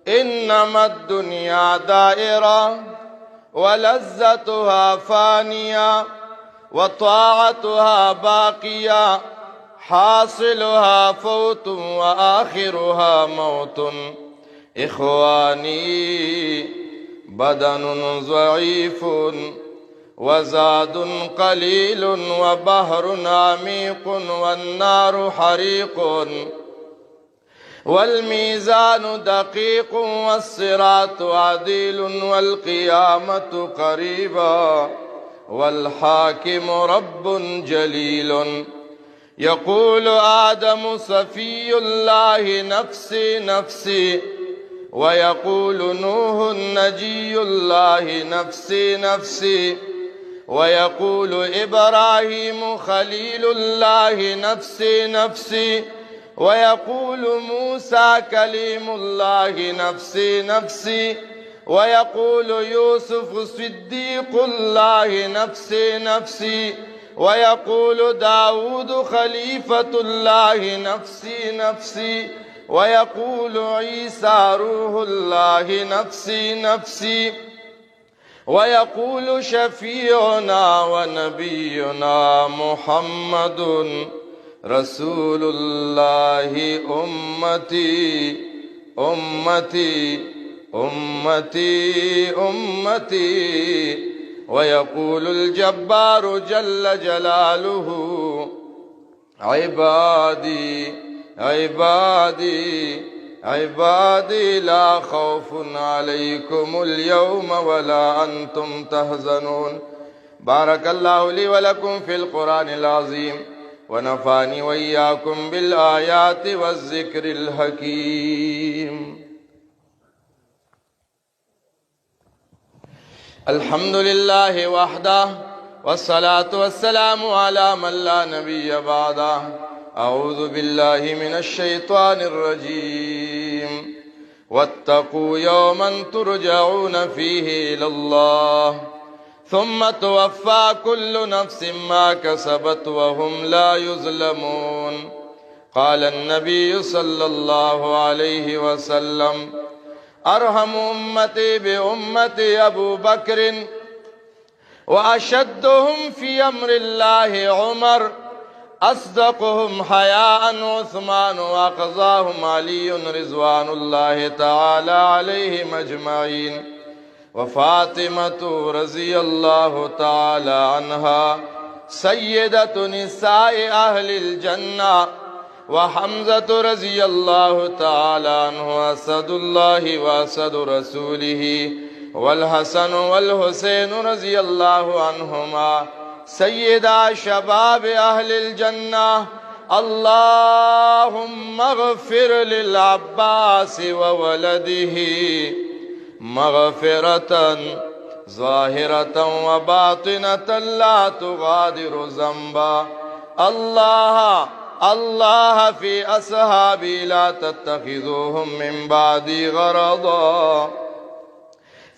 إنما الدنيا دائرة ولذتها فانية وطاعتها باقية، حاصلها فوت وآخرها موت. إخواني، بدن ضعيف وزاد قليل وبحر عميق والنار حريق، والميزان دقيق والصراط عديل والقيامة قريبا، والحاكم رب جليل. يقول آدم صفي الله نفسي نفسي، ويقول نوح نجي الله نفسي نفسي، ويقول إبراهيم خليل الله نفسي نفسي، ويقول موسى كليم الله نفسي نفسي، ويقول يوسف صديق الله نفسي نفسي، ويقول داود خليفة الله نفسي نفسي، ويقول عيسى روح الله نفسي نفسي، ويقول شفيعنا ونبينا محمد رسول الله أمتي أمتي أمتي أمتي. ويقول الجبار جل جلاله عبادي عبادي عبادي لا خوف عليكم اليوم ولا أنتم تحزنون. بارك الله لي ولكم في القرآن العظيم، ونفعني وإياكم بالآيات والذكر الحكيم. الحمد لله وحده، والصلاة والسلام على من لا نبي بعده. أعوذ بالله من الشيطان الرجيم. واتقوا يوما ترجعون فيه إلى الله ثم توفى كل نفس ما كسبت وهم لا يظلمون. قال النبي صلى الله عليه وسلم: أرحم أمتي بأمتي أبو بكر، وأشدهم في أمر الله عمر، أصدقهم حياء عثمان، وأقضاهم علي رضوان الله تعالى عليهم أجمعين، وفاطمة رضي الله تعالى عنها سيدة نساء أهل الجنة، وحمزة رضي الله تعالى عنه أسد الله وأسد رسوله، والحسن والحسين رضي الله عنهما سيدا شباب أهل الجنة. اللهم اغفر للعباس وولده مغفرة ظاهرة وباطنة لا تغادر ذنبا. الله في أصحابي لا تتخذوهم من بعدي غرضا،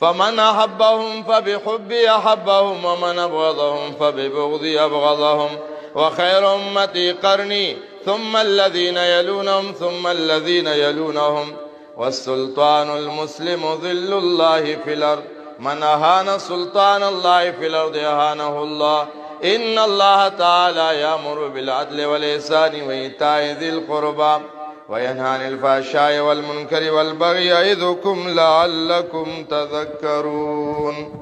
فمن أحبهم فبحبي أحبهم، ومن أبغضهم فببغضي أبغضهم. وخير أمتي قرني، ثم الذين يلونهم، ثم الذين يلونهم. والسلطان المسلم ظل الله في الأرض، من أهان سلطان الله في الأرض أهانه الله. إن الله تعالى يأمر بالعدل والإحسان وإيتاء ذي القربى وينهى عن الفحشاء والمنكر والبغي يعظكم لعلكم تذكرون.